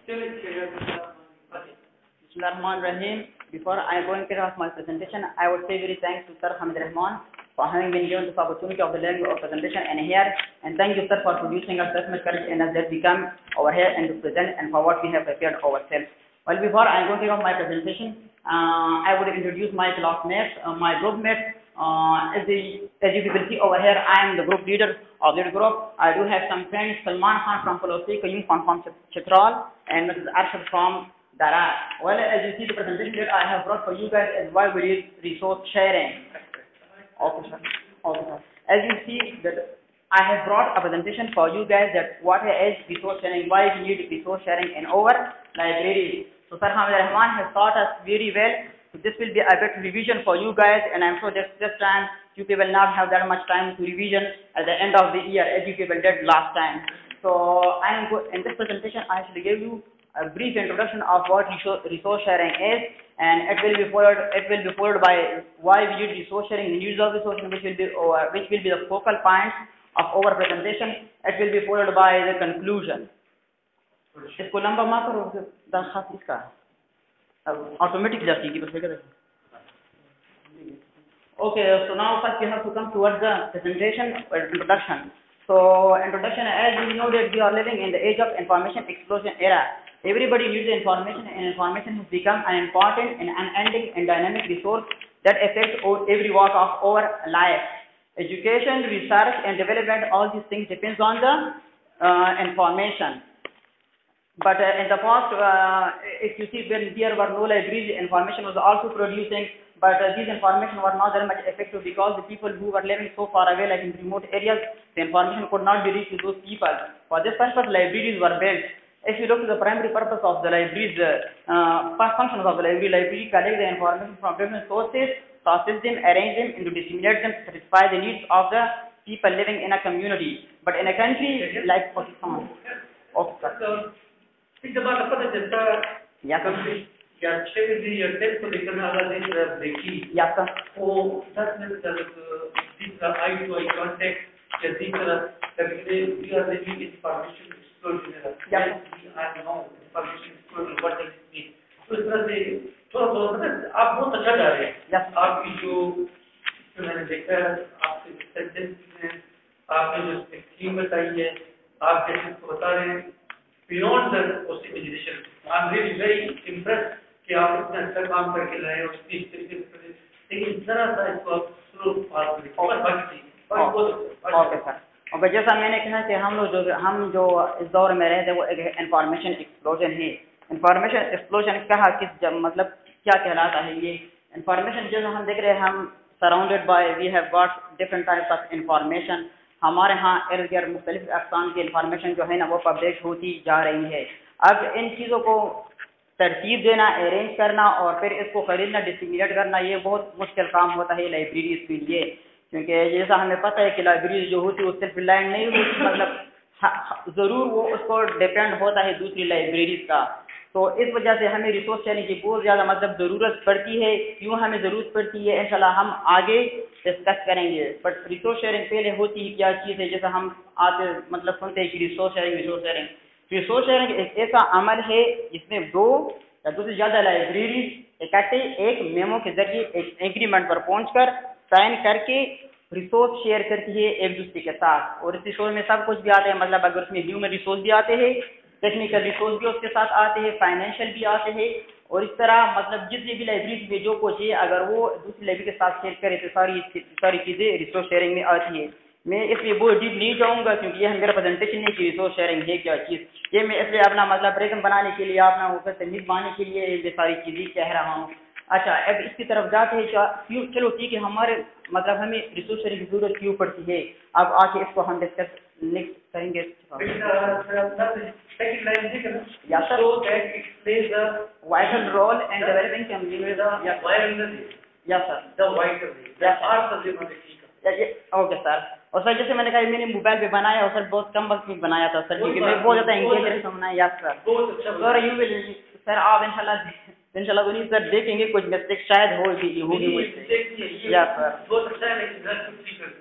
Bismillahirrahmanirrahim. Before I go into my presentation, I would say very thanks to Sir Hamid Rahman for having been given this opportunity of the learning of presentation and here, and thank you, sir, for producing us that much courage in us that we come over here and to present and for what we have prepared ourselves. Well, before I go into my presentation, I would introduce my classmates, my group mates. As you can see over here, I am the group leader of this group. I do have some friends, Salman Khan from Pelosi, Qayyum Khan from Chitral, and Mrs. Arshad from Dara. Well, as you see, the presentation that I have brought for you guys is why we need resource sharing. Okay, sir. Okay, sir. As you see, that I have brought a presentation for you guys that what is resource sharing, why we need resource sharing in our library. So, Sir Hamid Rahman has taught us very well. So this will be a bit revision for you guys, and I'm sure that this time you people not have that much time to revision at the end of the year as you people did last time. So in this presentation I should give you a brief introduction of what resource sharing is, and it will be followed by why we use resource sharing, the use of resource sharing, which will be the focal points of our presentation. It will be followed by the conclusion. इसको लंबा मा करो दरखास्त इसका automatic जाती है बस लेकर. Okay, so now first we have to come towards the presentation or introduction. So introduction, as we know that we are living in the age of information explosion era. Everybody needs information, and information has become an important and unending and dynamic resource that affects every walk of our life. Education, research and development, all these things depends on the information. But in the past, if you see, when there were no libraries, information was also producing, but these information were not very much effective because the people who were living so far away, like in remote areas, the information could not be reached to those people. For this purpose, libraries were built. If you look at the primary purpose of the libraries, functions of the library collect the information from different sources, process them, arrange them, and to disseminate them to satisfy the needs of the people living in a community. But in a country like Pakistan, या या 6 बजे या 10 को लेकर आधा दिन देखी या सर वो 10 मिनट तक दूसरा आई टू आई कांटेक्ट या दूसरा तकरीबन we are living information explosion या I know information explosion what is it. तो इस तरह से थोड़ा आप बहुत अच्छा जा रहे हैं. आपकी जो मैंने देखा आपके सेंटेंस में आपने जो स्कीम बताई है, आप जैसे बता रहे हैं beyond the post education. I'm really very impressed कि आप इतना अच्छा काम करके लाए और इस तरीके से, लेकिन जरा सा इसको स्लो पास करें. Okay sir. ओके, जैसा मैंने कहा कि हम जो इस दौर में रहे थे वो एक इंफॉर्मेशन एक्सप्लोजन है. इंफॉर्मेशन एक्सप्लोजन कहा किस मतलब क्या कहलाता है ये इंफॉर्मेशन. जैसा हम देख रहे हैं, हम surrounded by we have got different types of information. हमारे यहाँ इर्द गिर्द मुख्तलिफ अक़साम की इंफॉर्मेशन जो है ना वो पब्लिश होती जा रही है. अब इन चीज़ों को तरतीब देना, अरेंज करना और फिर इसको खरीदना, डिस्ट्रीब्यूट करना, ये बहुत मुश्किल काम होता है लाइब्रेरीज के लिए, क्योंकि जैसा हमें पता है कि लाइब्रेरी जो होती है वो सिर्फ लाइन नहीं होती, मतलब ज़रूर वो उसको डिपेंड होता है दूसरी लाइब्रेरीज का. तो इस वजह से हमें रिसोर्स शेयरिंग की बहुत ज़्यादा मतलब ज़रूरत पड़ती है. क्यों हमें ज़रूरत पड़ती है इंशाल्लाह हम आगे डिस्कस करेंगे. बट रिसोर्स शेयरिंग पहले होती है क्या चीज़ है, जैसा हम आते मतलब सुनते हैं कि रिसोर्स शेयरिंग एक ऐसा अमल है जिसमें दो या दो से ज़्यादा लाइब्रेरीज इकट्ठे एक मेमो के जरिए एक एग्रीमेंट पर पहुँचकर साइन करके रिसोर्स शेयर करती है एक दूसरे के साथ. और इस रिसोर्स में सब कुछ भी आते हैं, मतलब अगर उसमें ह्यूमन रिसोर्स भी आते हैं, टेक्निकल रिसोर्स भी उसके साथ आते हैं, फाइनेंशियल भी आते हैं, और इस तरह मतलब जितनी भी लाइब्रेरी में जो कुछ है अगर वो दूसरी लाइब्रेरी के साथ शेयर करे तो सारी चीज़ें रिसोर्स शेयरिंग में आती है. मैं इसलिए बहुत डीप नहीं जाऊँगा क्योंकि ये मेरा प्रेजेंटेशन नहीं कि रिसोर्स शेयरिंग है क्या चीज़. ये मैं इसलिए अपना मतलब रेगम बनाने के लिए, अपना ऊपर तमीज़ बनाने के लिए ये सारी चीज़ें कह रहा हूँ. अच्छा, अब इसकी तरफ जाते हैं. चलो ठीक है, हमारे मतलब हमें रिसोर्स शेयरिंग की जरूरत क्यों पड़ती है, अब आके इसको हम डिस्कस नेक्स्ट करेंगे. Yes, sir. So that it plays a vital role in developing communities. Yes, sir. The vital. Yes, sir. Okay, sir. और सर जैसे मैंने कहा मैंने मोबाइल पे बनाया और सर बहुत कम वक्त में बनाया था सर, क्योंकि मैं बहुत ज़्यादा एंगेज रहना है. Yes sir. बहुत अच्छा. सर यू विल सर आप इंशाल्लाह नहीं सर देखेंगे कुछ मिस्टेक शायद होगी. Yes sir. बहुत अच्छा है लेकिन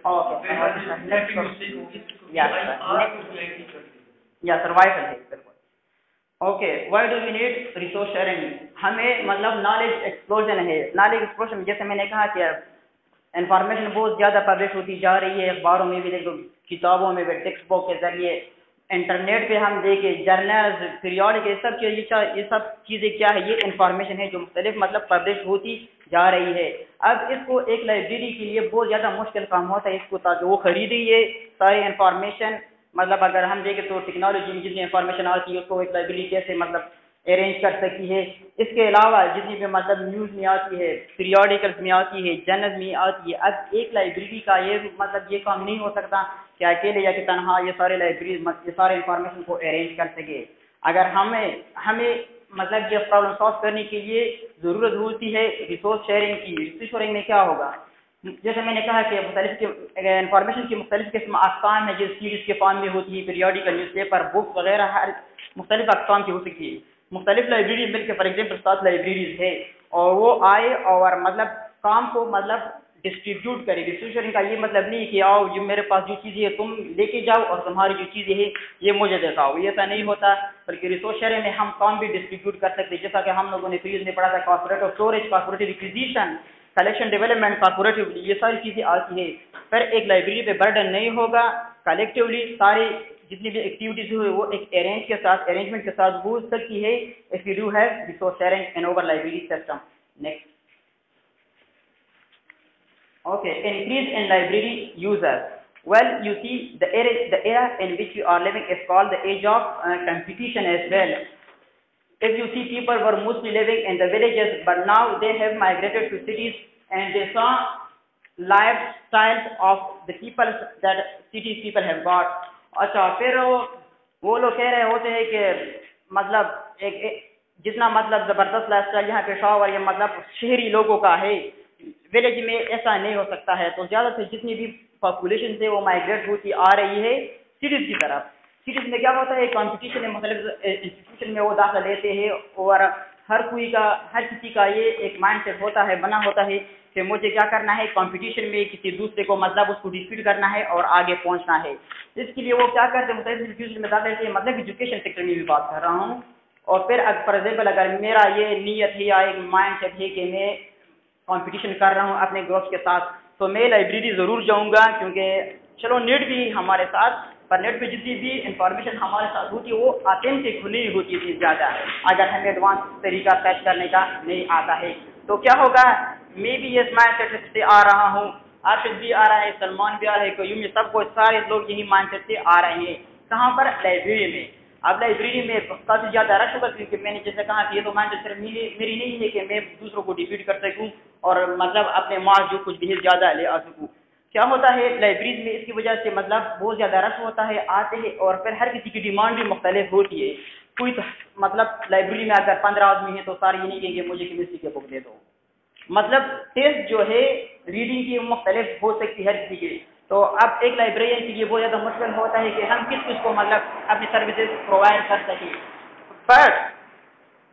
ओके. यस सर वाइटल है बिल्कुल. Okay, why do we need resource sharing? हमें मतलब नॉलेज एक्सप्लोजन है। नॉलेज एक्सप्लोजन जैसे मैंने कहा कि इंफॉर्मेशन बहुत ज़्यादा पब्लिश होती जा रही है, अखबारों में भी देखो, किताबों में भी, टेक्स्ट बुक के ज़रिए, इंटरनेट पे हम देखें, जर्नल्स, पीरियोडिक, ये सब चीज़ें क्या है, ये इंफॉर्मेशन है जो मुख्तलिफ मतलब पब्लिश होती जा रही है। अब इसको एक लाइब्रेरी के लिए बहुत ज़्यादा मुश्किल काम होता है इसको, ताकि वो खरीदे ये सारी इंफॉर्मेशन। मतलब अगर हम देखें तो टेक्नोलॉजी में जितनी इंफॉर्मेशन आती है उसको एक लाइब्रेरी कैसे मतलब अरेंज कर सकती है। इसके अलावा जितनी भी मतलब न्यूज़ में आती है, पीरियोडिकल्स में आती है, जर्नल में आती है, अब एक लाइब्रेरी का ये मतलब ये काम नहीं हो सकता कि अकेले या कि तनहा ये सारे लाइब्रेरी ये सारे इंफॉर्मेशन को अरेंज कर सके। अगर हमें मतलब ये प्रॉब्लम सॉल्व करने के लिए ज़रूरत होती है रिसोर्स शेयरिंग की। रिसोर्स शेयरिंग में क्या होगा, जैसे मैंने कहा कि मुख्तलिफ इंफॉर्मेशन की मुख्तलिफ किस्म अक़साम है, जो सीरीज़ के फॉर्म में होती है, पीरियोडिकल, न्यूज़पेपर, बुक्स वगैरह, हर मुख्तलिफ अक़साम की हो सकती है। मुख्तलिफ लाइब्रेरी मिलकर फॉर एग्जाम्पल 7 लाइब्रेरीज है, और वो आए और मतलब काम को मतलब डिस्ट्रीब्यूट करे। डिस्ट्रीब्यूशन का ये मतलब नहीं कि आओ ये मेरे पास जो चीज़ें है तुम लेके जाओ और तुम्हारी जो चीज़ें हैं ये मुझे दिखाओ, ये ऐसा नहीं होता। बल्कि रिसोर्स शेयरिंग में हम काम भी डिस्ट्रीब्यूट कर सकते हैं, जैसा कि हम लोगों ने सीरीज में पढ़ा था, corporative storage, corporative acquisition, collection development, corporative, ये सारी चीज़ें आती है। फिर एक लाइब्रेरी पे बर्डन नहीं होगा, कलेक्टिवली सारी जितनी भी एक्टिविटीज हुई वो एक अरेंजमेंट के साथ हो सकती है if you do have resource sharing in over library system. Next, okay, increase in library users. Well, you see, the era in which we are living is called the age of competition as well. If you see, people were mostly living in the villages, but now they have migrated to cities, and they saw lifestyles of the people that cities people have got. अच्छा, फिर वो लोग कह रहे होते हैं कि मतलब जितना मतलब ज़बरदस्त लाइफस्टाइल यहाँ पेशावर या मतलब शहरी लोगों का है, विलेज में ऐसा नहीं हो सकता है। तो ज़्यादा से जितनी भी पॉपुलेशन से वो माइग्रेट होती आ रही है सिटीज़ की तरफ। सिटीज़ में क्या होता है, कंपटीशन में मतलब इंस्टीट्यूशन में वो दाखिला लेते हैं, और हर किसी का ये एक माइंडसेट होता है, बना होता है कि मुझे क्या करना है, कंपटीशन में किसी दूसरे को मतलब उसको डिफीट करना है और आगे पहुंचना है। इसके लिए वो क्या करते हैं, मुख्तलिफ इंस्टीट्यूशन में दाखिला लेते हैं, मतलब एजुकेशन सेक्टर में भी बात कर रहा हूँ। और फिर फॉर एग्जाम्पल अगर मेरा ये नीयत है या एक माइंड सेट है कि मैं कंपटीशन कर रहा हूँ अपने ग्रुप के साथ, तो मैं लाइब्रेरी ज़रूर जाऊँगा, क्योंकि चलो नेट भी हमारे साथ, पर नेट पे जितनी भी इंफॉर्मेशन हमारे साथ होती है वो ऑथेंटिक नहीं होती थी ज़्यादा, अगर हमें एडवांस तरीका सर्च करने का नहीं आता है। तो क्या होगा, मैं भी इस माइंड सेट से आ रहा हूँ, अर्शद भी आ रहा है, सलमान भी आ रहा है, क्यों में सबको सारे लोग यही माइंड सेट से आ रहे हैं। कहाँ पर, लाइब्रेरी में। अब लाइब्रेरी में काफ़ी ज़्यादा रश होगा, क्योंकि मैंने जैसे कहा कि ये तो माइंड सिर्फ मेरी नहीं है कि मैं दूसरों को डिफीट कर सकूं और मतलब अपने मार्क्स जो कुछ भी ज़्यादा ले आ सकूं। क्या होता है लाइब्रेरीज में, इसकी वजह से मतलब बहुत ज़्यादा रश होता है, आते हैं, और फिर हर किसी की डिमांड भी मुख्तलिफ होती है। कोई तो मतलब लाइब्रेरी में अगर 15 आदमी हैं तो सारे ये नहीं कहेंगे मुझे केमिस्ट्री की बुक दे दो। मतलब टेस्ट जो है रीडिंग की मुख्तलिफ हो सकती है हर किसी की। तो अब एक लाइब्रेरियन के लिए बहुत ज़्यादा मुश्किल होता है कि हम किस को मतलब अपनी सर्विसेज प्रोवाइड कर सकें। बट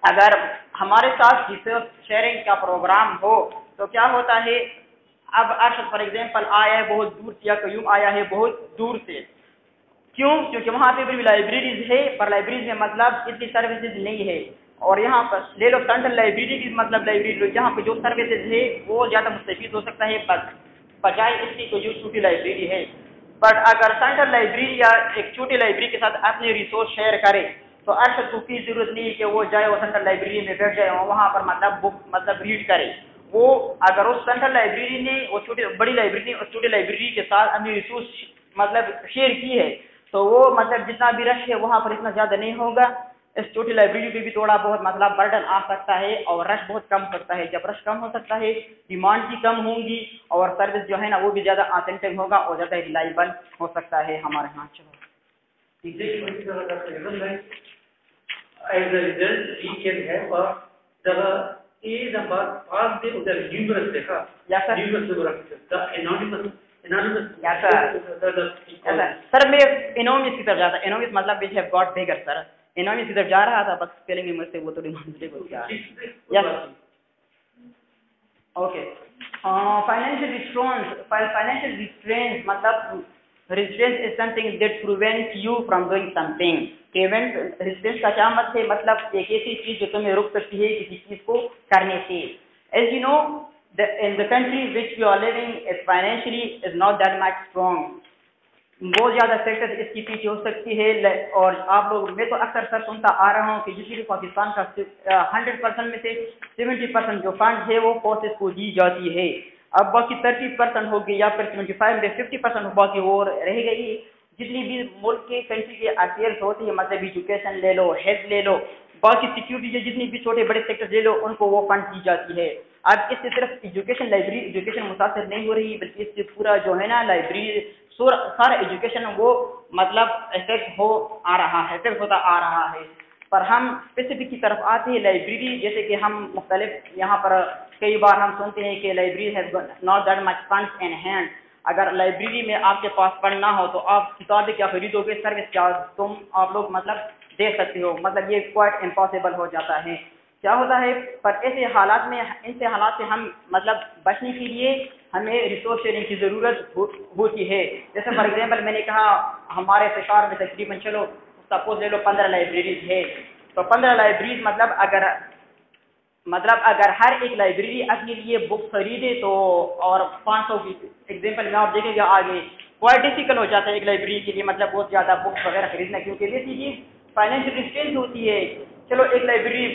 अगर हमारे साथ रिसोर्स शेयरिंग का प्रोग्राम हो तो क्या होता है, अब अर्शद फॉर एग्जांपल आया है बहुत दूर से, या कयूम आया है बहुत दूर से, क्यों? क्योंकि वहाँ पे भी लाइब्रेरीज है, पर लाइब्रेरीज में मतलब इतनी सर्विसेज नहीं है। और यहाँ पर ले लो सेंट्रल लाइब्रेरी की, मतलब लाइब्रेरी यहाँ पे जो सर्विसेज है वो ज़्यादा मुस्तफीद हो सकता है बजाय इसकी तो जो छोटी लाइब्रेरी है। बट अगर सेंट्रल लाइब्रेरी या एक छोटी लाइब्रेरी के साथ अपने रिसोर्स शेयर करे तो अर्शद को की जरूरत नहीं है कि वो जाए और सेंट्रल लाइब्रेरी में बैठ जाए और वहाँ पर मतलब बुक मतलब रीड करे। वो अगर उस सेंट्रल लाइब्रेरी ने वो बड़ी लाइब्रेरी ने उस छोटी लाइब्रेरी के साथ अपनी रिसोर्स मतलब शेयर की है तो वो मतलब जितना भी रश है वहाँ पर इतना ज़्यादा नहीं होगा। इस छोटी लाइब्रेरी पे भी थोड़ा बहुत मतलब बर्डन आ सकता है और रश बहुत कम हो सकता है। जब रश कम हो सकता है डिमांड भी कम होंगी और सर्विस जो है ना वो भी ज़्यादा ऑथेंटिक होगा और ज़्यादा रिलायबल हो सकता है हमारे यहाँ। चलो as a result we can have the number past the numerous देखा numerous the anonymous सर मैं एनोनिमस की तरफ जाता, एनोनिमस मतलब which have got bigger sir, anonymous की तरफ जा रहा था बस स्पेलिंग में मुझसे वो थोड़ी मिस्टेक हो गया। Yes okay. फाइनेंशियल रिस्ट्रेंट्स मतलब Resistance is something that prevents you from doing something. Resistance का क्या मतलब एक ऐसी चीज जो तुम्हें रोक सकती है किसी चीज को करने से. As you know, in the country which we are living is financially is not that much strong. बहुत ज्यादा फैक्टर्स इसकी पीछे हो सकती है. और आप लोग, मैं तो अक्सर सर सुनता आ रहा हूँ कि जिस भी पाकिस्तान का 100% में से 70% जो फंड है वो फोर्सेस को दी जाती है. अब बाकी 30% होगी या फिर 75 में 50% बाकी वो रह गई. जितनी भी मुल्क के कंट्री के अफेयर्स होती है, मतलब एजुकेशन ले लो, हेल्थ ले लो, बाकी सिक्योरिटी के जितनी भी छोटे बड़े सेक्टर्स ले लो, उनको वो फंड दी जाती है. अब इससे सिर्फ एजुकेशन लाइब्रेरी एजुकेशन मुतासर नहीं हो रही, बल्कि इससे पूरा जो है ना लाइब्रेरी सारा एजुकेशन वो मतलब इफेक्ट होता आ रहा है. पर हम स्पेसिफिक की तरफ आते हैं लाइब्रेरी, जैसे कि हम मुख्तलिफ यहाँ पर कई बार हम सुनते हैं कि library has not that much funds in hand. अगर लाइब्रेरी में आपके पास फंड ना हो तो आप किताबें क्या खरीदोगे, सर्विस क्या तुम आप लोग मतलब दे सकते हो, मतलब ये क्वाइट इम्पॉसिबल हो जाता है. क्या होता है, पर ऐसे हालात में इनसे हालात से हम मतलब बचने के लिए हमें रिसोर्स शेयरिंग की ज़रूरत होती है. जैसे फॉर एग्जांपल मैंने कहा हमारे शहर में तकरीबन चलो सपोज ले लो 15 लाइब्रेरीज है, तो 15 लाइब्रेरीज मतलब अगर हर एक लाइब्रेरी अपने लिए बुक खरीदे तो और 500 की एग्जांपल में आप देखेंगे आगे बहुत डिफिकल्ट हो जाता है एक लाइब्रेरी के लिए, मतलब बहुत ज़्यादा बुक्स वगैरह खरीदना, क्योंकि जैसी चीज़ फाइनेंशियल रिस्ट्रेंट होती है. चलो एक लाइब्रेरी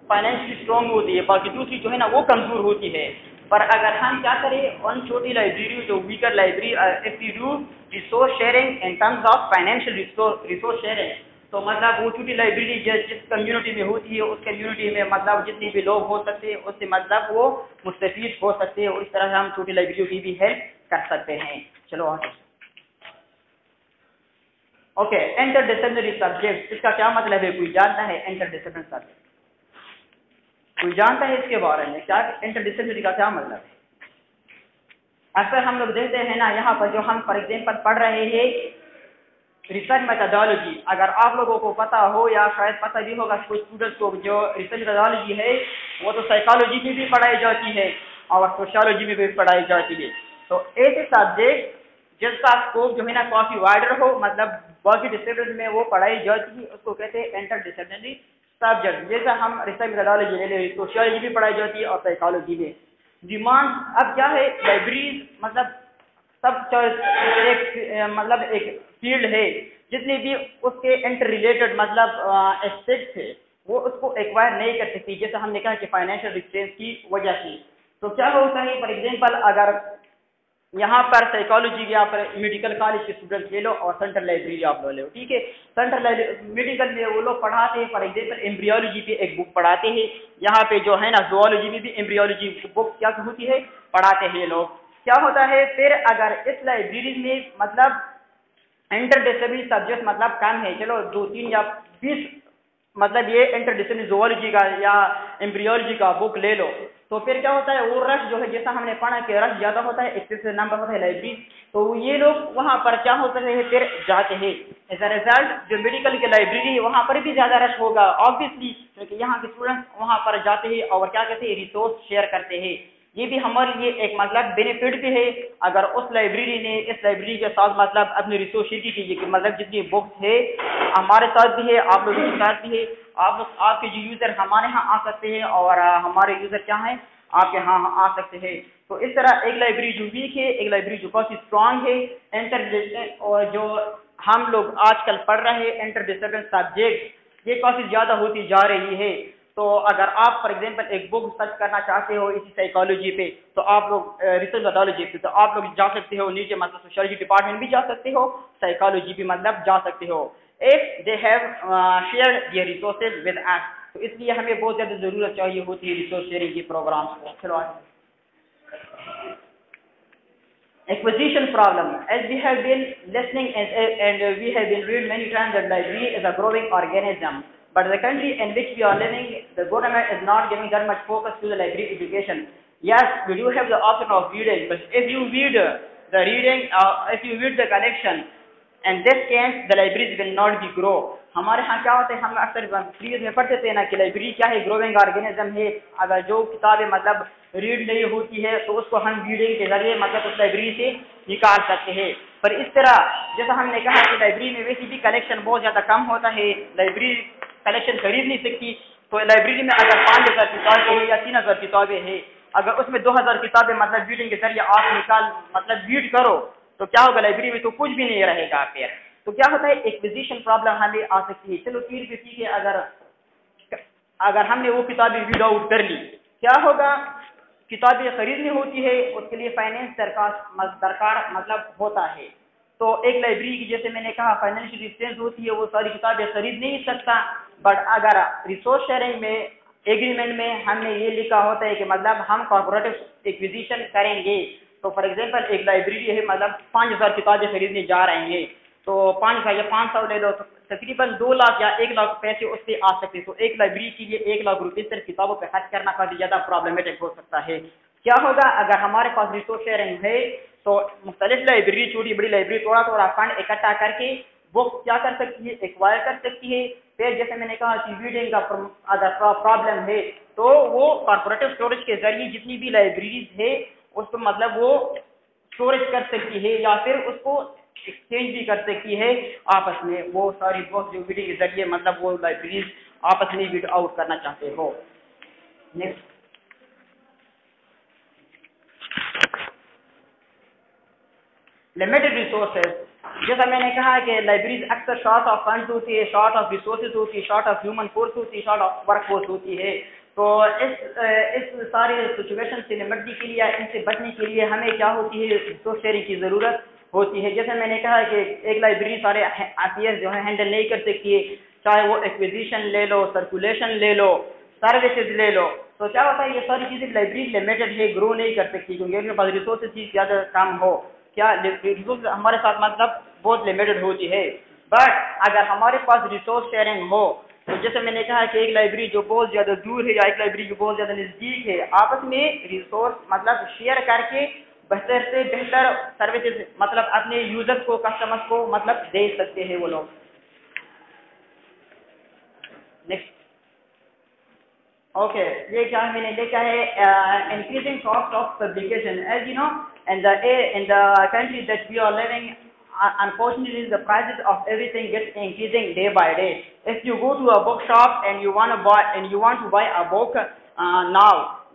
फाइनेंशियली स्ट्रॉन्ग होती है, बाकी दूसरी जो है ना वो कमज़ोर होती है. पर अगर हम क्या करें उन छोटी लाइब्रेरी जो weaker library, if you do resource sharing in terms of financial resource sharing, तो मतलब वो छोटी लाइब्रेरी जिस कम्युनिटी में होती है उस कम्युनिटी में मतलब जितने भी लोग हो सकते हैं उससे मतलब वो मुस्तफीद हो सकते हैं, और इस तरह से हम छोटी लाइब्रेरियों की भी हेल्प कर सकते हैं. चलो आगे. ओके, इंटरडिसिप्लिनरी सब्जेक्ट, इसका क्या मतलब है? कोई जानता है इंटरडिसिप्लिनरी सब्जेक्ट? कोई जानता है इसके बारे में क्या इंटरडिसिप्लिनरी का क्या मतलब है? अक्सर हम लोग देखते हैं ना यहाँ पर जो हम फॉर एग्जांपल पढ़ रहे हैं रिसर्च मेथोडोलॉजी, अगर आप लोगों को पता हो या शायद पता भी होगा कुछ स्टूडेंट्स को, जो रिसर्च मेथोडोलॉजी है वो तो साइकोलॉजी में भी पढ़ाई जाती है और सोशियोलॉजी में भी पढ़ाई जाती है. तो ऐसे सब्जेक्ट जिसका स्कोप जो है ना काफ़ी वाइडर हो, मतलब बाकी डिसिप्लिन में वो पढ़ाई जाती है, उसको कहते हैं इंटरडिसिप्लिनरी सब्जेक्ट. जैसा हम रिसर्च मेथोडोलॉजी ले लें, सोशियोलॉजी भी पढ़ाई जाती है और साइकोलॉजी में. डिमांड अब क्या है, लाइब्रेरीज मतलब सब एक फील्ड है, जितने भी उसके इंटर रिलेटेड मतलब एस्पेक्ट्स है वो उसको एक्वायर नहीं कर सकती, जैसे हमने कहा कि फाइनेंशियल रिस्ट्रेंट की वजह से. तो क्या होता है, फॉर एग्जांपल अगर यहाँ पर साइकोलॉजी या पर मेडिकल कॉलेज के स्टूडेंट्स ले लो और सेंट्रल लाइब्रेरी आप ले लो, ठीक है. सेंट्रल मेडिकल में वो लोग पढ़ाते हैं फॉर एग्जांपल एम्ब्रियोलॉजी पे एक बुक पढ़ाते हैं, यहाँ पे जो है ना जूलॉजी में भी एम्ब्रियोलॉजी बुक क्या होती है पढ़ाते हैं लोग. क्या होता है फिर अगर इस लाइब्रेरी में मतलब इंटरडिसिप्लिनरी सब्जेक्ट मतलब कम है, चलो 2-3 या 20 मतलब ये इंटरडिसिप्लिनरी जूलॉजी का या एम्ब्रियोलॉजी का बुक ले लो, तो फिर क्या होता है वो रश जो है, जैसा हमने पढ़ा कि रश ज़्यादा होता है, एक्सेसिव नंबर होता है लाइब्रेरी, तो ये लोग वहाँ पर क्या होता है फिर जाते हैं. एज अ रिजल्ट जो मेडिकल की लाइब्रेरी है वहाँ पर भी ज़्यादा रश होगा ऑब्वियसली, क्योंकि यहाँ के स्टूडेंट्स वहाँ पर जाते हैं और क्या कहते हैं रिसोर्स शेयर करते हैं. ये भी हमारे लिए एक मतलब बेनिफिट भी है. अगर उस लाइब्रेरी ने इस लाइब्रेरी के साथ मतलब अपनी रिसोर्स शेयर की कि मतलब जितनी बुक्स है हमारे साथ भी है, आप लोगों के साथ भी है, आप लोग आपके जो यूज़र हमारे यहाँ आ सकते हैं और हमारे यूज़र क्या हैं आपके यहाँ आ सकते हैं. तो इस तरह एक लाइब्रेरी जो वीक है, एक लाइब्रेरी जो काफ़ी स्ट्रांग है. इंटरडिसिप्लिनरी और जो हम लोग आजकल पढ़ रहे हैं इंटरडिसिप्लिनरी सब्जेक्ट ये काफ़ी ज़्यादा होती जा रही है. तो अगर आप फॉर एग्जांपल एक बुक सर्च करना चाहते हो इसी साइकोलॉजी पे, तो आप लोग रिसर्च मेथोडोलॉजी पे, तो आप लोग जा सकते हो नीचे, मतलब सोशियोलॉजी डिपार्टमेंट भी जा सकते हो, साइकोलॉजी भी मतलब जा सकते हो, if they have share their resources with us. तो इसलिए हमें बहुत ज़्यादा ज़रूरत चाहिए होती है रिसोर्स शेयरिंग के प्रोग्राम्स को. चलो acquisition problem. As we have been listening and we have been read many times that library is a growing organism. But the country in which we are living, the government is not giving that much focus to the library education. Yes, we do have the option of reading, but if you read the reading, if you read the collection, and this case the libraries will not be grow. हमारे यहाँ क्या होता है, हम अक्सर previous में पढ़ते थे ना कि लाइब्रेरी क्या है, ग्रोइंग ऑर्गेनिज्म है। अगर जो किताबें मतलब रीड नहीं होती है तो उसको हम वीडियो के जरिए मतलब उस लाइब्रेरी से निकाल सकते हैं। पर इस तरह जैसा हमने कहा कि लाइब्रेरी में वैसे भी कलेक्शन बहुत ज़्यादा कम होता है, लाइब्रेरी कलेक्शन खरीद नहीं सकती। तो लाइब्रेरी में अगर 5000 किताबें हैं या 3000 किताबें हैं, अगर उसमें 2000 किताबें मतलब वीडियो के जरिए आप निकाल मतलब रीड करो तो क्या होगा, लाइब्रेरी में तो कुछ भी नहीं रहेगा फिर। तो क्या होता है, एक्विजिशन प्रॉब्लम हमें आ सकती है। चलो ठीक है, अगर हमने वो किताबें रीड आउट कर ली, क्या होगा, किताबें खरीदनी होती है, उसके लिए फाइनेंस दरकार मतलब होता है। तो एक लाइब्रेरी की जैसे मैंने कहा फाइनेंशियल रिस्ट्रेंट होती है, वो सारी किताबें खरीद नहीं सकता। बट अगर रिसोर्स शेयरिंग में एग्रीमेंट में हमने ये लिखा होता है कि मतलब हम कॉर्पोरेटिव एक्विजिशन करेंगे। तो फॉर एग्जांपल एक लाइब्रेरी है, मतलब 5000 किताबें खरीदने जा रहे हैं, तो 5000 या 500 ले लो, तो तकरीबन 2 लाख या 1 लाख पैसे उससे आ सकते हैं। तो एक लाइब्रेरी के लिए 1 लाख रुपये सिर्फ किताबों पर खर्च करना काफ़ी ज़्यादा प्रॉब्लमेटिक हो सकता है। क्या होगा, अगर हमारे पास रिसोर्स शेयरिंग है तो मुख्तलिफ लाइब्रेरी, छोटी बड़ी लाइब्रेरी थोड़ा फंड इकट्ठा करके बुक्स क्या कर सकती है, एक्वायर कर सकती है। फिर जैसे मैंने कहा कि रीडिंग का अगर प्रॉब्लम है तो वो कॉर्पोरेटिव स्टोरेज के जरिए जितनी भी लाइब्रेरीज है उसको मतलब वो स्टोरेज कर सकती है या फिर उसको एक्सचेंज भी कर सकती है आपस में। वो सारी बुक्स जो वीडियो के जरिए मतलब वो लाइब्रेरीज आपस में रीड आउट करना चाहते हो। Next, limited resources. जैसा मैंने कहा कि लाइब्रेरीज अक्सर शॉर्ट ऑफ फंड्स होती है, शॉर्ट ऑफ रिसोर्सेज होती है, शॉर्ट ऑफ ह्यूमन फोर्स होती है, शॉर्ट ऑफ वर्क फोर्स होती है। तो इस सारे सिचुएशन से निपटने के लिए या इनसे बचने के लिए हमें क्या होती है, रिसोर्स शेयरिंग की ज़रूरत होती है। जैसे मैंने कहा कि एक लाइब्रेरी सारे अफेयर्स जो है हैंडल नहीं कर सकती है, चाहे वो एक्विजिशन ले लो, सर्कुलेशन ले लो, सर्विसेज ले लो। तो क्या होता है, ये सारी चीज़ें लाइब्रेरी लिमिटेड है, ग्रो नहीं कर सकती क्योंकि उनके पास रिसोर्सेज की ज़्यादा कम हो। क्या रिसोर्स हमारे साथ मतलब बहुत लिमिटेड होती है। बट अगर हमारे पास रिसोर्स शेयरिंग हो तो जैसे मैंने कहा कि एक लाइब्रेरी जो बहुत ज़्यादा दूर है या एक लाइब्रेरी जो बहुत ज़्यादा नज़दीक है, आपस में रिसोर्स मतलब शेयर करके बेहतर से बेहतर सर्विसेज मतलब अपने यूजर्स को, कस्टमर्स को मतलब दे सकते हैं वो लोग। नेक्स्ट, ओके, ये क्या मैंने लिखा है, increasing cost of publication. As you know in the country that we are living, unfortunately the prices of everything gets increasing day by day. If you go to a bookshop and you want to buy a book now,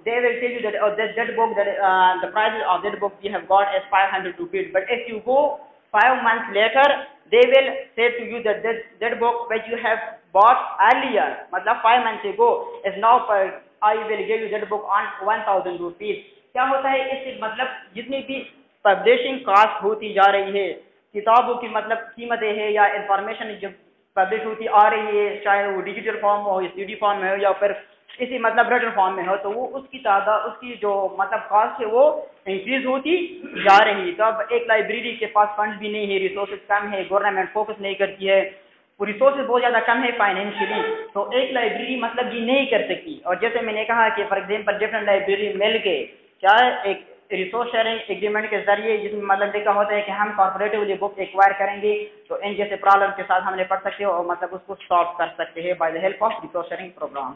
they will tell you that that book that the prices of that book you have got is 500 rupees. But if you go 5 months later, they will say to you that that book which you have bought earlier, मतलब 5 months ago, is now I will give you that book on 1000 rupees. क्या होता है, इससे मतलब जितनी भी publishing cast होती जा रही है, किताबों की मतलब कीमतें है या इंफॉर्मेशन जब पब्लिश होती आ रही है, चाहे वो डिजिटल फॉर्म में हो, सीडी फॉर्म में हो या फिर इसी मतलब रिटन फॉर्म में हो, तो वो उसकी तादाद, उसकी जो मतलब कास्ट है वो इंक्रीज होती जा रही है। तो अब एक लाइब्रेरी के पास फंड भी नहीं है, रिसोर्सेज कम है, गवर्नमेंट फोकस नहीं करती है, रिसोर्सेज बहुत ज़्यादा कम है फाइनेंशियली, तो एक लाइब्रेरी मतलब ये नहीं कर सकती। और जैसे मैंने कहा कि फॉर एग्जांपल डिफरेंट लाइब्रेरी मिल के क्या एक रिसोर्स शेयरिंग एग्रीमेंट के जरिए जिसमें मतलब लिखा होता है कि हम कॉर्पोरेटिवली बुक एक्वायर करेंगे, तो इन जैसे प्रॉब्लम के साथ हम निपट सकते हैं और मतलब उसको सॉल्व कर सकते हैं by the help of resource sharing program.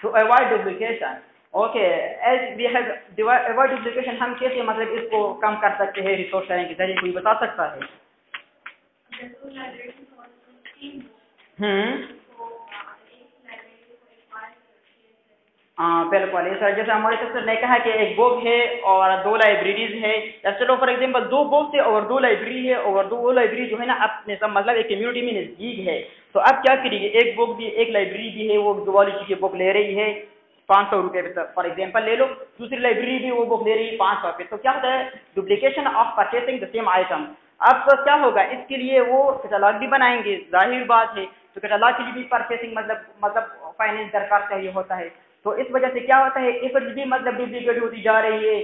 To avoid duplication, okay, as we have avoid duplication, हम कैसे मतलब इसको कम कर सकते हैं रिसोर्स शेयरिंग के जरिए, कोई बता सकता है? हाँ बिल्कुल, ये सर जैसे हमारे सिस्टर ने कहा कि एक बुक है और 2 लाइब्रेरीज है, या चलो फॉर एग्जांपल 2 बुक्स है और 2 लाइब्रेरी है और वो लाइब्रेरी जो है ना अपने सब मतलब एक कम्युनिटी में नज़दीक है, तो अब क्या करिए, एक बुक भी, एक लाइब्रेरी भी है वो जुवालजी की बुक ले रही है 500 रुपये पे फॉर एग्जांपल ले लो, दूसरी लाइब्रेरी भी वो बुक ले रही है 500 पे, तो क्या होता है, duplication of purchasing the same item. अब तो क्या होगा, इसके लिए वो कैटलॉग भी बनाएंगे, जाहिर बात है, तो कैटलॉग के लिए भी परचेसिंग मतलब फाइनेंस दरकार चाहिए होता है, तो इस वजह से क्या होता है, एफर्ट्स भी मतलब डुप्लीकेट होती जा रही है,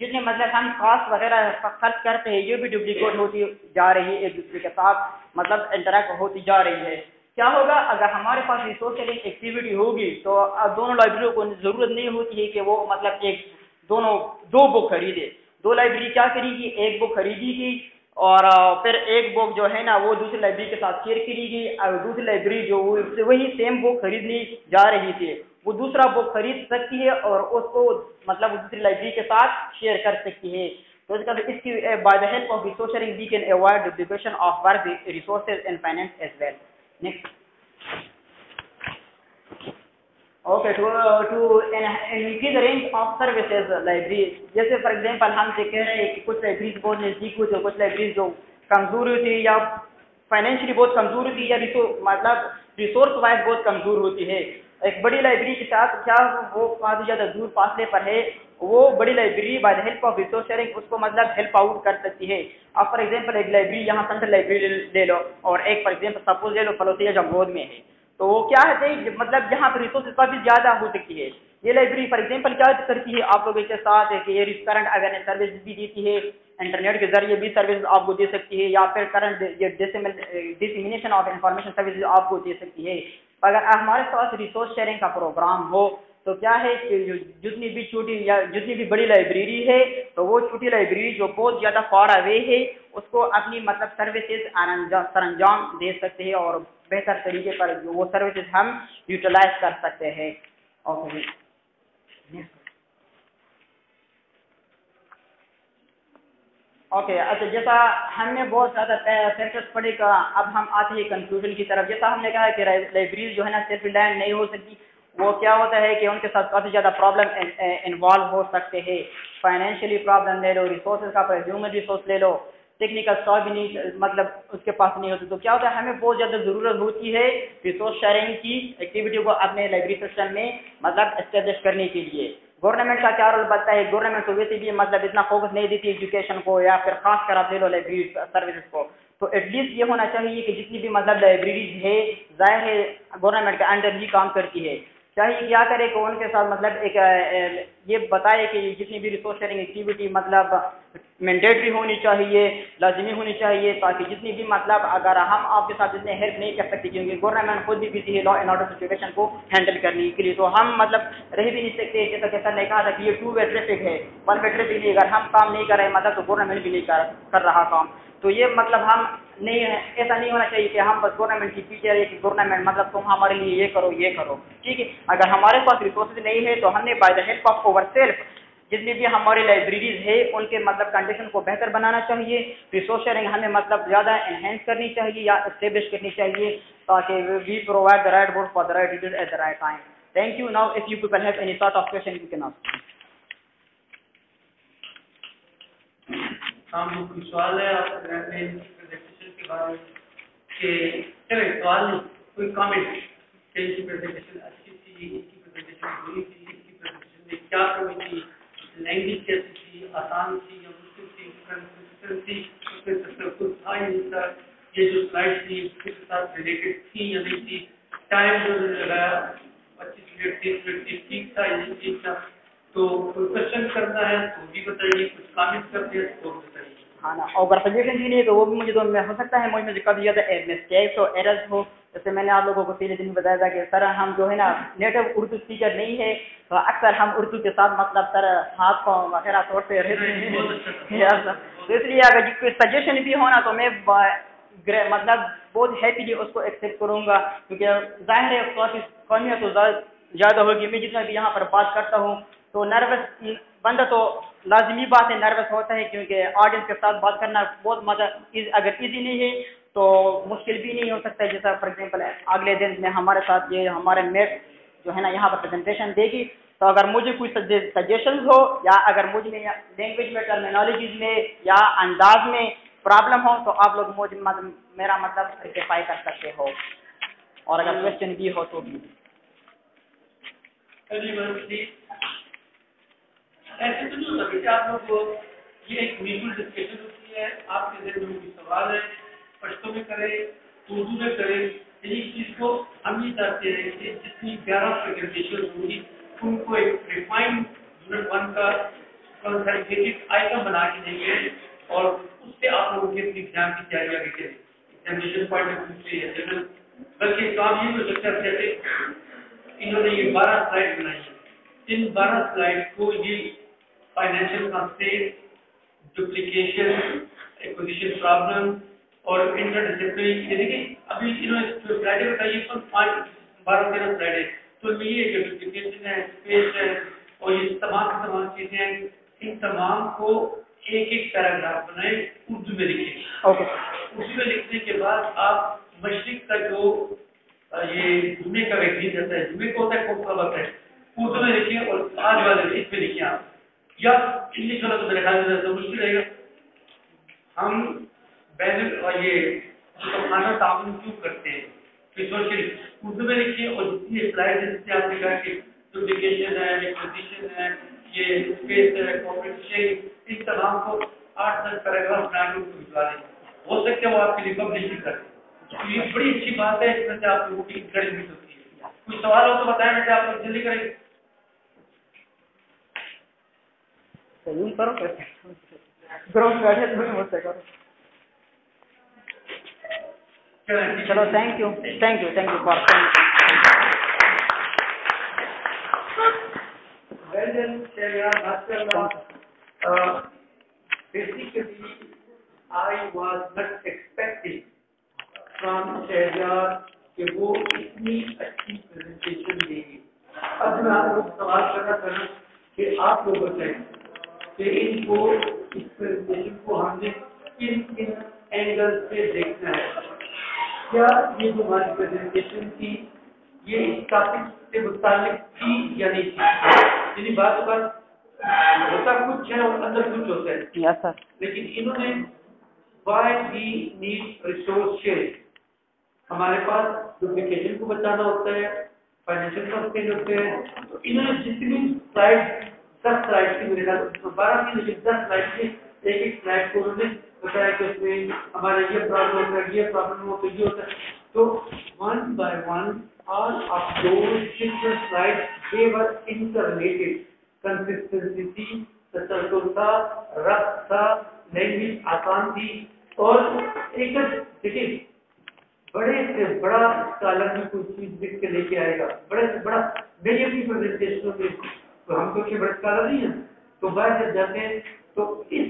जितने मतलब हम कॉस्ट वगैरह खर्च करते हैं ये भी डुप्लीकेट होती जा रही है, एक दूसरे के साथ मतलब इंटरेक्ट होती जा रही है। क्या होगा, अगर हमारे पास रिसोर्स शेयरिंग एक्टिविटी होगी तो अब दोनों लाइब्रेरियों को जरूरत नहीं होती है कि वो मतलब एक दोनों 2 बुक खरीदे, दो लाइब्रेरी क्या करेगी, एक बुक खरीदेगी और फिर एक बुक जो है ना वो दूसरी लाइब्रेरी के साथ शेयर करेगी, और दूसरी लाइब्रेरी जो वही सेम बुक खरीदने जा रही थी वो दूसरा बुक खरीद सकती है और उसको मतलब दूसरी लाइब्रेरी के साथ शेयर कर सकती है। तो इसकी by the help of resource sharing we can avoid duplication of work resources in finance as well. Next, okay, to increase the range of services library, जैसे फॉर एग्जांपल हम से कह रहे हैं कि कुछ लाइब्रेरीज बहुत नजदीक होती है, कुछ लाइब्रेरीज जो कमजोर होती है या फाइनेंशियली बहुत कमजोर होती है या मतलब रिसोर्स वाइज बहुत कमजोर होती है। एक बड़ी लाइब्रेरी के साथ क्या वो काफी ज़्यादा दूर फासले पर है, वो बड़ी library bye the help of resource sharing उसको मतलब हेल्प आउट कर सकती है। अब फॉर एग्जांपल एक लाइब्रेरी यहाँ सेंट्रल लाइब्रेरी ले लो और एक फॉर एग्जांपल सपोज ले लो फलोतिया जमरोद में है, तो वो क्या है मतलब यहाँ पर रिसोर्सेज काफी ज्यादा हो सकती है। ये लाइब्रेरी फॉर एग्जांपल क्या करती है आप लोगों के साथ है कि ये करंट अवेयरनेस सर्विस भी देती है, इंटरनेट के जरिए भी सर्विस आपको दे सकती है, या फिर current dissemination of information service आपको दे सकती है। अगर हमारे पास रिसोर्स शेयरिंग का प्रोग्राम हो तो क्या है कि जितनी भी छोटी या जितनी भी बड़ी लाइब्रेरी है तो वो छोटी लाइब्रेरी जो बहुत ज़्यादा फार अवे है उसको अपनी मतलब सर्विसेज सरंजाम दे सकते हैं और बेहतर तरीके पर वो सर्विसेज हम यूटिलाइज कर सकते हैं। ओके, ओके, अच्छा, जैसा हमने बहुत ज़्यादा फैक्टर्स पढ़े का, अब हम आते हैं कंक्लूजन की तरफ। जैसा हमने कहा कि लाइब्रेरीज जो है ना सिर्फ रिलायंट नहीं हो सकती, वो क्या होता है कि उनके साथ काफ़ी ज़्यादा प्रॉब्लम इन्वॉल्व हो सकते हैं। फाइनेंशियली प्रॉब्लम ले लो, रिसोर्सेज का ह्यूमन रिसोर्स ले लो, टेक्निकल स्टॉक भी नहीं मतलब उसके पास नहीं होती, तो क्या होता है हमें बहुत ज़्यादा ज़रूरत होती है रिसोर्स शेयरिंग की एक्टिविटी को अपने लाइब्रेरी सिस्टम में मतलब एस्टेब्लिश करने के लिए। गवर्नमेंट का क्या रोल बनता है, गवर्नमेंट तो वैसे भी मतलब इतना फोकस नहीं देती एजुकेशन को या फिर खास कर आप ले लो लाइब्रेरी सर्विसेज को, तो एटलीस्ट ये होना चाहिए कि जितनी भी मतलब लाइब्रेरीज है जाहिर है गवर्नमेंट के अंडर ही काम करती है, चाहिए क्या करे कि उनके साथ मतलब एक ये बताए कि जितनी भी रिसोर्स शेयरिंग एक्टिविटी मतलब मैंडेटरी होनी चाहिए, लाजमी होनी चाहिए, ताकि जितनी भी मतलब अगर हम आपके साथ जितने हेल्प नहीं कर सकते क्योंकि गवर्नमेंट खुद भी बिजी है लॉ एंड ऑर्डर सिचुएशन को हैंडल करने के लिए, तो हम मतलब रह भी नहीं सकते। जैसा कि सर ने कहा था कि ये टू वे ट्रैफिक है, वन वे ट्रैफिक नहीं, अगर हम काम नहीं कर रहे मतलब तो गवर्नमेंट भी नहीं कर रहा काम, तो ये मतलब हम नहीं है, ऐसा नहीं होना चाहिए कि हम बस गवर्नमेंट की पीछे रहे कि गवर्नमेंट मतलब तुम हमारे लिए ये करो, ठीक है। अगर हमारे पास रिसोर्सेज नहीं है तो हमने bye the help of over self जितनी भी हमारी लाइब्रेरीज है उनके मतलब कंडीशन को बेहतर बनाना चाहिए। रिसोर्स शेयरिंग हमें मतलब ज़्यादा एनहेंस करनी चाहिए या एस्टेब्लिश करनी चाहिए ताकि we provide the right book for the right user at the right time. Thank you. Now if you people have any sort of question you can ask. हम लोग कोई सवाल है आपके प्रेजेंटेशन के बारे में कि चलिए सवाल नहीं, कोई कमेंट कि इसकी प्रेजेंटेशन अच्छी थी, इसकी प्रेजेंटेशन बुरी थी, इसकी प्रेजेंटेशन में क्या कमी थी, लैंग्वेज कैसी थी, आसान थी या मुश्किल थी, उसमें सब कुछ था ही नहीं था, ये जो स्लाइड थी उसके साथ रिलेटेड थी या नहीं थी, टाइम जो लगाया 25 मिनट 30 मिनट ठीक था या नहीं ठीक था, तो कोई क्वेश्चन करना है तो भी बताइए, कुछ कमेंट करते हैं तो बताइए। हाँ ना, और अगर सजेशन भी नहीं तो वो भी मुझे तो हो सकता है मुझे कभी ज़्यादा मिस्टेक्स और एरर्स हो, जैसे मैंने आप लोगों को पहले दिन बताया था कि सर हम जो है ना नेटिव उर्दू स्पीकर नहीं है, तो अक्सर हम उर्दू के साथ मतलब सर हाथ पाँव वगैरह तोड़ते रहते हैं यार सर, तो इसलिए अगर कोई सजेशन भी हो ना तो मैं मतलब बहुत हैप्पीली उसको एक्सेप्ट करूँगा, क्योंकि जाहिर है काफ़ी कमियाँ तो ज़्यादा होगी। मैं जितना भी यहाँ पर बात करता हूँ तो नर्वस बंदा तो लाजमी बात है, नर्वस होता है क्योंकि ऑडियंस के साथ बात करना बहुत मजा अगर इजी नहीं है तो मुश्किल भी नहीं हो सकता है। जैसा फॉर एग्जांपल अगले दिन में हमारे साथ ये हमारे मेट जो है ना यहाँ पर प्रेजेंटेशन देगी, तो अगर मुझे कोई सजेशन हो या अगर मुझे लैंग्वेज में टर्मिनोलॉजीज में या अंदाज में प्रॉब्लम हो तो आप लोग मुझे मेरा मतलब रेक्टिफाई कर सकते हो, और अगर क्वेश्चन भी हो तो भी। ऐसे तो नहीं होता कि आप लोग को ये एक मीटिंग डिस्कशन होती है, आपके जहन में कोई सवाल है पश्तो में करें, उर्दू में करें, इस चीज को हम ये चाहते हैं कि जितनी 11 प्रेजेंटेशन होंगी उनको एक रिफाइंड यूनिट 1 का कंसंट्रेटेड आइटम बना के देंगे और उससे आप लोगों के एग्जाम की तैयारी आगे करें, एग्जामिनेशन पॉइंट ऑफ व्यू से जनरल, बल्कि काम ये हो सकता है जैसे इन्होंने ये 12 स्लाइड बनाई है, इन 12 स्लाइड को ये financial constraint, duplication, acquisition problem और इंटरडिसिप्लिनरी। यानी कि अभी इन्होंने जो स्लाइडें बताई पर 12-13 स्लाइडें, तो ये है कि डुप्लीकेशन है, स्पेस है और ये तमाम चीजें हैं। इन तमाम को एक एक पैराग्राफ बनाए, उर्दू में लिखिए। उर्दू में लिखने के बाद आप मशरिक का जो ये जुमे का वैक्सीन रहता है, जुमे को होता है कौन सा वक्त है, उर्दू में लिखिए और आज वाले इस पे लिखिए आप, या इंग्लिश वाला तो मेरे ख्याल में तो मुश्किल रहेगा। हम बैनर और ये तो खाना ताउन क्यों करते हैं, तो सोचिए उर्दू में लिखिए और जितनी स्लाइड है जिससे आपने कहा कि डुप्लीकेशन है, एक्विजिशन है, ये स्पेस है, कॉम्पिटिशन, इन तमाम को 8-10 पैराग्राफ बना के उनको भिजवा दें। हो सकता है वो आपके लिए पब्लिश भी करें। तो ये बड़ी अच्छी बात है, इसमें से आप लोगों की इंकरेजमेंट होती है। कुछ सवाल हो तो बताएं बेटे, आप लोग जल्दी करेंगे। सही करो कैसे ग्राउंड बैठे तो मुझसे करो। चलो thank you for Well done, Shreya, Mashallah. Basically, I was not expecting from Shreya कि वो इतनी अच्छी प्रेजेंटेशन देगी। अब मैं आप लोग सवाल करना चाहूँ कि आप लोग बताएं कि इनको इस प्रेजेंटेशन को हमने किन एंगल से देखना है। क्या ये जो हमारी प्रेजेंटेशन थी ये इस टॉपिक से मुताल्लिक थी या नहीं थी? यानी बात होता कुछ है और अंदर कुछ होता है। Yes sir. लेकिन इन्होंने why we need resource sharing, हमारे पास डुप्लीकेशन को बचाना होता है, फाइनेंशियल कंस्ट्रेंट होते हैं, तो इन्होंने जितनी स्लाइड 10 स्लाइड की मेरे ख्याल 12 की, लेकिन 10 स्लाइड की एक स्लाइड को उन्होंने बताया कि उसमें हमारा ये प्रॉब्लम होता है, ये प्रॉब्लम हो तो ये होता है। तो one by one all of those different slides they were interrelated, consistency सचलता था, रक्त था, लैंग्वेज आसान थी और एक देखिए बड़े से बड़ा स्कॉलर भी कोई चीज लिख के लेके आएगा, बड़े से बड़ा मेरी अपनी प्रेजेंटेशन में तो हम तो बड़े स्कॉलर नहीं है, तो बाहर जब जाते हैं तो इस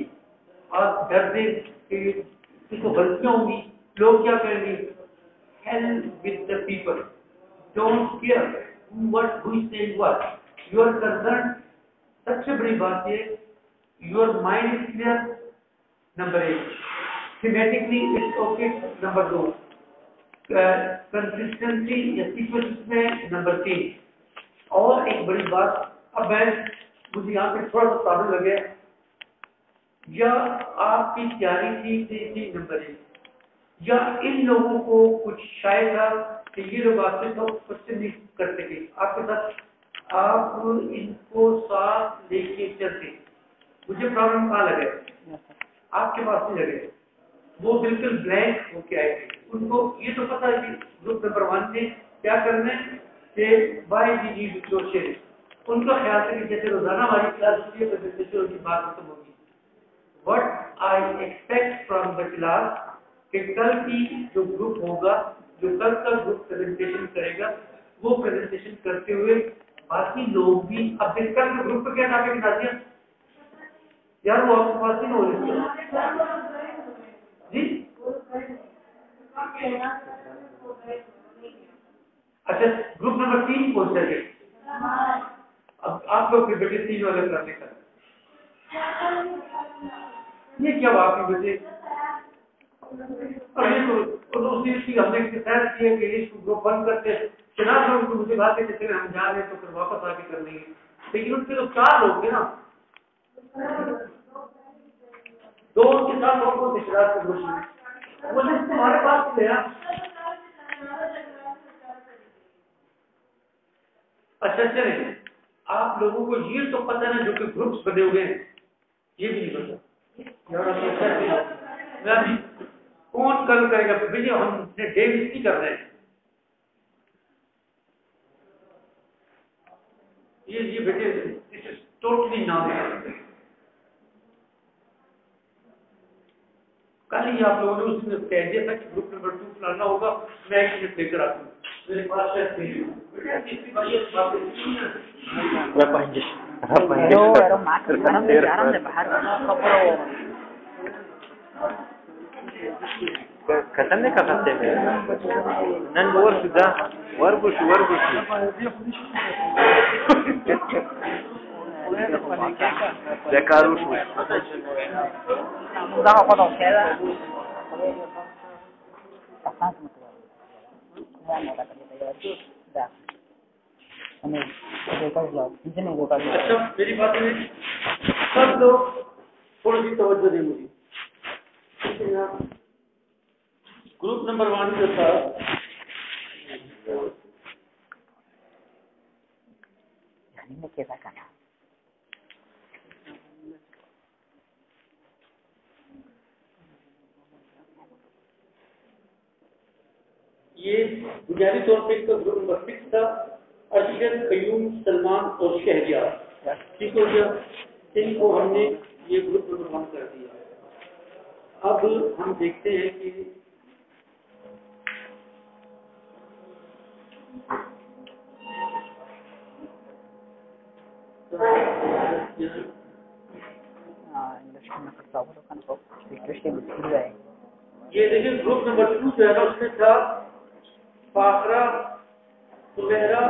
और डर से इसको गलतियां होंगी, लोग क्या करेंगे, help with the people, don't care who is saying what, you are concerned। सबसे बड़ी बात ये your mind is clear, number 1, thematically it's okay, number 2, consistency या sequence में number 3। और एक बड़ी बात, अब मुझे यहाँ पे थोड़ा सा प्रॉब्लम लगे, या आपकी तैयारी थी नंबर 1, या इन लोगों को कुछ शायद था कि ये लोग आपसे तो क्वेश्चन नहीं कर सके आपके साथ, आप इनको साथ लेके चलते। मुझे प्रॉब्लम कहाँ लगे, आपके पास नहीं लगे, वो बिल्कुल ब्लैंक होके आए थे। उनको ये तो पता है कि ग्रुप नंबर 1 ने क्या करना है कि बाय जी विक्टोरिया, उनका ख्याल है कि जैसे रोजाना हमारी क्लास होती है प्रेजेंटेशन उनकी बात खत्म होगी। What I expect from the class कि कल की जो ग्रुप होगा, जो कल का ग्रुप प्रेजेंटेशन करेगा, वो प्रेजेंटेशन करते हुए बाकी लोग भी, अब कल के ग्रुप पे क्या टॉपिक बता दिया यार, वो आपके पास ही हो जी। अच्छा ग्रुप नंबर 3 पहुंच जाएंगे, अब आप लोग के बेटे 3 वाले करने का ये क्या बात है बेटे, तो उसी चीज हमने डिसाइड किया कि इसको ग्रुप बंद करते हैं। चनाब लोग तो मुझे बात कहते हैं हम जा रहे हैं तो फिर वापस आके कर लेंगे, लेकिन उनके तो 4 लोग थे ना, 2 के साथ लोगों को दिशा को ग्रुप बोले तुम्हारे पास ले आ। अच्छा चले, आप लोगों को ये तो पता है जो कि ग्रुप्स बने हुए हैं, ये भी नहीं पता कौन कल करेगा, भैया हम डे मिस नहीं कर रहे हैं। ये बेटे दिस इज टोटली नॉनसेंस। कल ही आप लोगों ने उसमें कह दिया था कि ग्रुप नंबर 2 फलाना होगा, मैं एक मिनट लेकर आता हूँ, मेरे पास शायद नहीं है बेटा, किसी बात ये बात नहीं है। Katanya kakak teme. Nan bawar sudah warbush. Zekarush. Dah apa dah? Kira. अच्छा मेरी बात में सब लोग थोड़ी सी तवज्जो दें मुझे। ग्रुप नंबर 1 जो था कैसा करना ये बुनियादी तौर पे इसका ग्रुप नंबर 6 था। अरशद, कयूम, सलमान और शहरियार, ठीक हो गया। इनको हमने ये ग्रुप नंबर 1 कर दिया। अब हम देखते हैं कि ये देखिए ग्रुप नंबर 2 जो है ना उसमें था फाखरा, सुमेरा,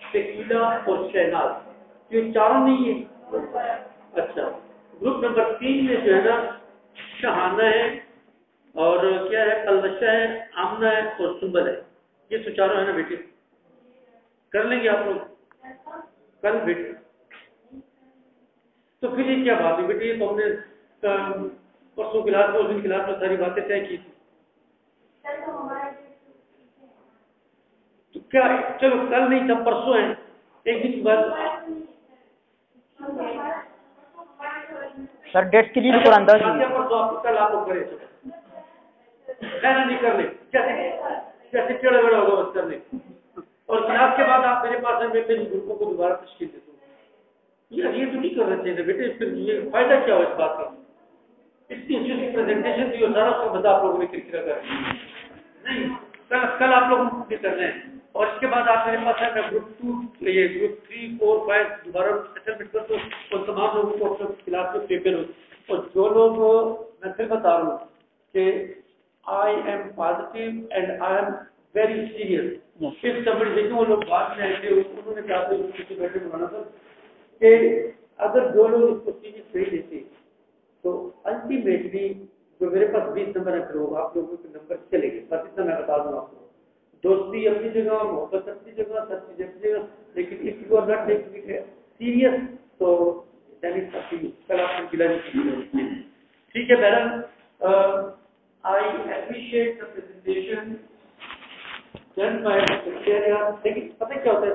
शकीला और शहनाज। ये चारों नहीं है। अच्छा, ग्रुप नंबर 3 में जो है ना शहाना है और क्या है, कलवशा है, आमना है और सुंबल है। ये तो चारों है ना बेटे, कर लेंगे आप लोग कल बेटे। तो फिर ये क्या बात है बेटे, ये तो हमने परसों क्लास में, उस दिन क्लास में सारी बातें तय की थी। तो क्या, चलो कल नहीं तब परसों है, एक दिन के बाद। सर डेट की लीड अंदाज परसों आप कल आप लोग करें, ऐसा नहीं कर ले, जैसे टेढ़ा बेड़ा होगा बस कर ले। और क्लास के बाद आप मेरे पास है, मैं फिर ग्रुपों को दोबारा तश्कील देता हूँ। यार ये तो नहीं करना चाहिए बेटे, फिर ये फायदा क्या हो इस बात का। इतनी अच्छी प्रेजेंटेशन दी और सारा सब बता आप लोगों ने किरकिरा कर नहीं। कल आप लोगों को भी करना है। और इसके बाद आप मेरे पास है, मैं ग्रुप 2 ये ग्रुप 3, 4, 5 दोबारा सेटलमेंट कर दो और तमाम लोगों को अपने क्लास में प्रिपेयर हो। और जो लोग, मैं फिर बता रहा हूँ कि I am positive and I am very serious. फिर समझ देखिए वो लोग बात में आए, उन्होंने कहा किसी बैठे बनाना था कि अगर जो लोग इसको सीरियस नहीं लेते तो अल्टीमेटली जो मेरे पास 20 नंबर है, फिर आप लोगों के नंबर चलेंगे। बस इतना मैं बता दूं आपको। दोस्ती अपनी जगह, मोहब्बत अपनी जगह, सब चीजें अपनी जगह, लेकिन if you are not taking it serious तो then it's up to you. कल आप गिला नहीं कीजिए, ठीक है। बहरहाल I appreciate the presentation done by Shahryar. लेकिन पता क्या होता है,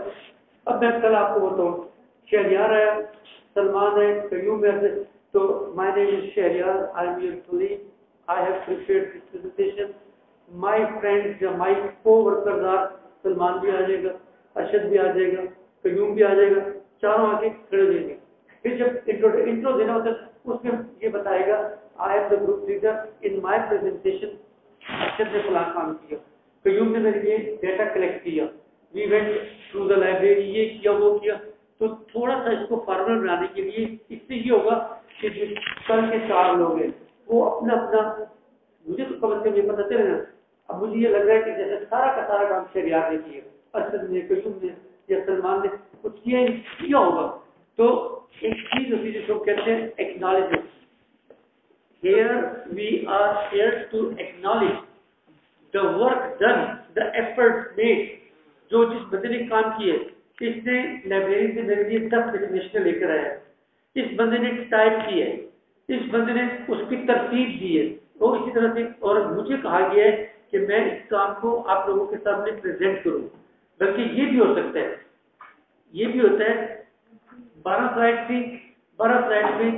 अब मैं कल आपको बताऊँ, शहरियार है, सलमान है, कयूम है। So my name is Shahriar. I am your colleague. I have prepared this presentation. My friends, my co-workers are Salman भी आ जाएगा, अरशद भी आ जाएगा, कयूम भी आ जाएगा, चारों आके खड़े हो जाएंगे। फिर जब इंट्रो देना होता है उसमें ये बताएगा I am the group leader in my presentation. Arshad ने फलां काम किया, कयूम ने मेरे लिए डेटा कलेक्ट किया, we went through the library, ये किया वो किया। तो थोड़ा सा इसको फॉर्मल बनाने के लिए इससे ये होगा कि जो कल के 4 लोग हैं वो अपना अपना, मुझे तो कम से कम ये पता चलेगा। अब मुझे ये लग रहा है कि जैसे सारा का सारा काम शहरियार ने किया, अरशद ने, कयूम ने या सलमान ने कुछ किया होगा। तो एक चीज होती है जिसको कहते हैं acknowledgement. Here we are here to acknowledge the work done, the efforts made। जो जिस बंदे ने काम किए, इसने लाइब्रेरी से मेरे लिए 10 डेफिनेशन लेकर आया, इस बंदे ने टाइप की है, इस बंदे ने उसकी तरतीब दी है, और इसी तरह से। और मुझे कहा गया है कि मैं इस काम को आप लोगों के सामने प्रेजेंट करूं। बल्कि ये भी हो सकता है, ये भी होता है 12 स्लाइड थी, 12 स्लाइड में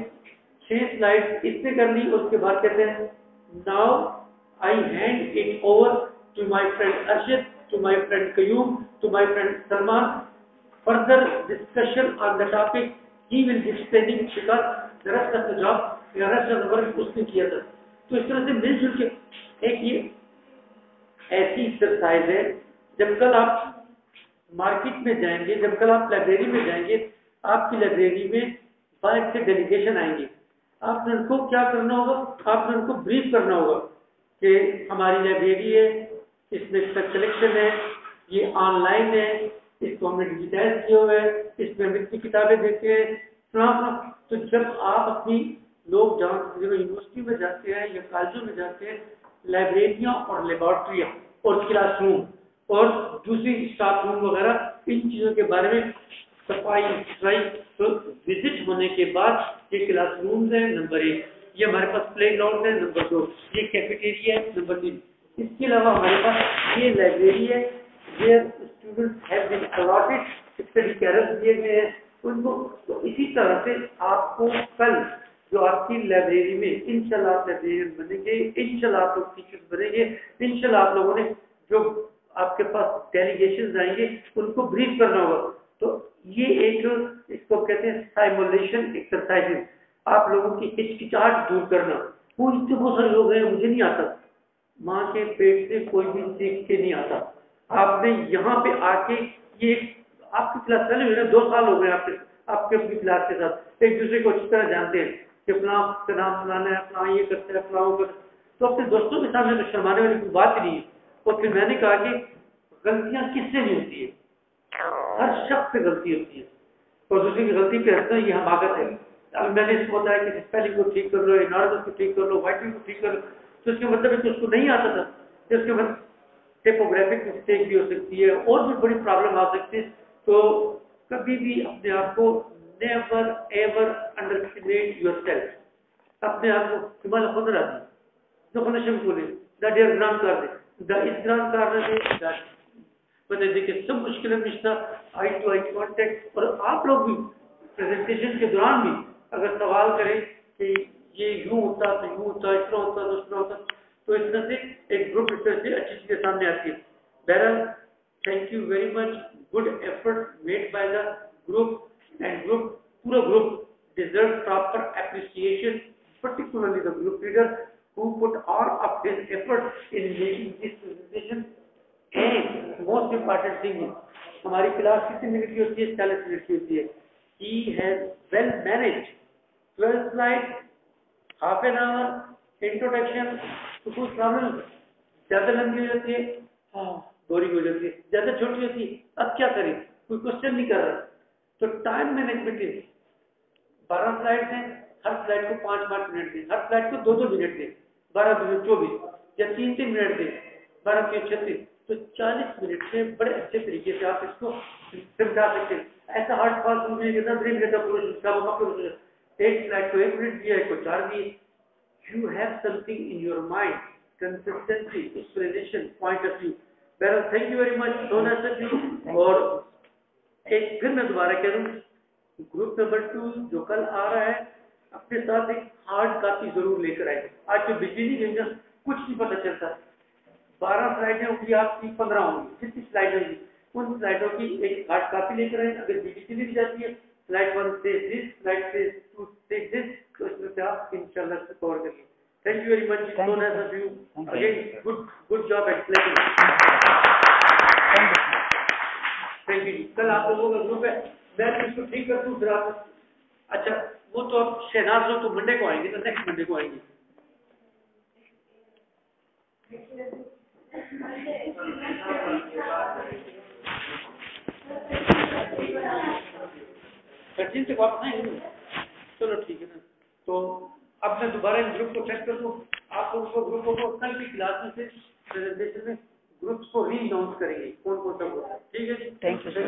6 स्लाइड इसने कर ली, उसके बाद कहते हैं now I hand it over to my friend Arshad, to my friend Qayyum, to my friend Salman. Further discussion on the topic he will be explaining because the rest of the job, the rest of the work उसने किया था। तो इस तरह से मिलजुल के एक ये ऐसी एक्सरसाइज है, जब कल आप मार्केट में जाएंगे, जब कल आप लाइब्रेरी में जाएंगे, आपकी लाइब्रेरी में बाहर से डेलीगेशन आएंगे, आपने उनको क्या करना होगा, आपने उनको ब्रीफ करना होगा कि हमारी लाइब्रेरी है, इसमें इसका कलेक्शन है, ये ऑनलाइन है, इसको हमने डिजिटाइज किया हुआ है, इसमें हम इतनी किताबें देते हैं। तो जब आप अपनी लोग जहाँ यूनिवर्सिटी में जाते हैं या कॉलेजों में जाते हैं, लाइब्रेरियाँ और लेबॉर्ट्रियाँ और क्लासरूम और दूसरी स्टाफ रूम वगैरह, इन चीज़ों के बारे में सफाई सुथराई, तो विजिट होने के बाद ये क्लासरूम है नंबर 1, ये हमारे पास प्ले ग्राउंड है नंबर 2, ये कैफेटेरिया है नंबर 3। इसके अलावा हमारे पास ये लाइब्रेरी है, where students have been allotted study carrels दिए गए हैं उनको। तो इसी तरह से आपको कल जो आपकी लाइब्रेरी में इंशाल्लाह लाइब्रेरियन बनेंगे, इंशाल्लाह आप लोग टीचर्स बनेंगे, इंशाल्लाह आप लोगों ने जो आपके पास डेलीगेशन आएंगे उनको ब्रीफ करना होगा। तो ये एक इसको कहते हैं साइमुलेशन एक्सरसाइजेज, आप लोगों की हिचकिचाहट दूर करना। वो इतने बहुत सारे लोग हैं, मुझे नहीं आता, माँ के पेट से कोई भी सीख के नहीं आता। आपने यहाँ पे आके ये आपकी क्लास चले हुए 2 साल हो गए आपके अपनी क्लास के साथ, एक दूसरे को अच्छी तरह जानते हैं कि फलां का नाम फलाना है, फलां ये करते हैं, फलां वो करते, तो अपने दोस्तों के सामने तो शर्माने वाली कोई बात ही नहीं है। और फिर मैंने कहा कि गलतियाँ किससे नहीं होती है, हर शख्स से गलती होती है, और दूसरी की गलती पे हंसना ये हमाकत है। अब मैंने इसको बताया कि स्पेलिंग को ठीक कर लो, इनारत को ठीक कर लो, वाइटिंग को ठीक कर लो, तो इसके मतलब है कि उसको नहीं आता था, इसके मतलब टेपोग्राफिक मिस्टेक भी हो सकती है और भी बड़ी प्रॉब्लम आ सकती है। तो कभी भी अपने आप को नेवर एवर अंडरएस्टिमेट योरसेल्फ, अपने आप को हिमालय खुद रखना, जो फनशम को ले द डेयर ग्राम कर दे द इस ग्राम कर दे बता देखिए सब मुश्किल रिश्ता आई टू आई कांटेक्ट। और आप लोग भी प्रेजेंटेशन के दौरान भी अगर सवाल करें कि ये यूं होता तो यूं होता, इतना होता तो इतना होता, तो इस तरह से एक ग्रुप रिसर्च से अच्छी चीजें सामने आती है। बहरहाल thank you very much, good effort made by the group and group, पूरा group deserves proper appreciation, particularly the group leader who put all of his effort in making this presentation. And most important thing is, हमारी class कितने minute की होती है, 40 minute की होती है। He has well managed 12 slides, half an hour, introduction, तो कोई प्रॉब्लम ज्यादा लंबी हो जाती है, बोरिंग हो जाती है, ज्यादा छोटी होती है, अब क्या करें, कोई क्वेश्चन नहीं कर रहा। तो टाइम मैनेजमेंट इज 12 स्लाइड हैं, हर स्लाइड को 5-5 मिनट दें, हर स्लाइड को 2-2 मिनट दें, 12-2 24, या 3-3 मिनट दें, 12-3 36, तो 40 मिनट में बड़े अच्छे तरीके से आप इसको समझा सकते हैं। ऐसा हार्ड फास्ट समझिए कि 10 मिनट का पूरा एक स्लाइड को 1 मिनट दिया, एक को 4 दिए। You have something in your mind, consistency, explanation, point of view. बहरहाल थैंक यू वेरी मच सोना सर। और एक फिर मैं दोबारा कह दूं, ग्रुप नंबर 2 जो कल आ रहा है अपने साथ एक हार्ड कॉपी जरूर लेकर आए। आज तो बिजली नहीं गई, कुछ नहीं पता चलता। 12 स्लाइडें होंगी आपकी, 15 होंगी, जितनी स्लाइड होंगी उन स्लाइडों की एक हार्ड कॉपी लेकर आए। अगर बिजली चली भी जाती है, स्लाइड 1 से दिस, स्लाइड से 2 से दिस, तो इसमें से आप इंशाल्लाह से कवर करिए। Thank you very much, so nice of you again, good job explaining. Thank you. कल आप लोगों का ग्रुप है, मैं इसको ठीक कर दूं फिर आप, अच्छा वो तो अब शहनाज लोग तो मंडे को आएंगे, तो नेक्स्ट मंडे को आएंगे।13 तक वापस आएंगे, चलो ठीक है ना। तो अब मैं दोबारा इन ग्रुप को चेक कर दूं, आप लोगों को ग्रुपों को कल की क्लास में से प्रेजेंटेशन में ग्रुप्स को री अनाउंस करेंगे कौन कौन सा ग्रुप है, ठीक है जी। Thank you sir.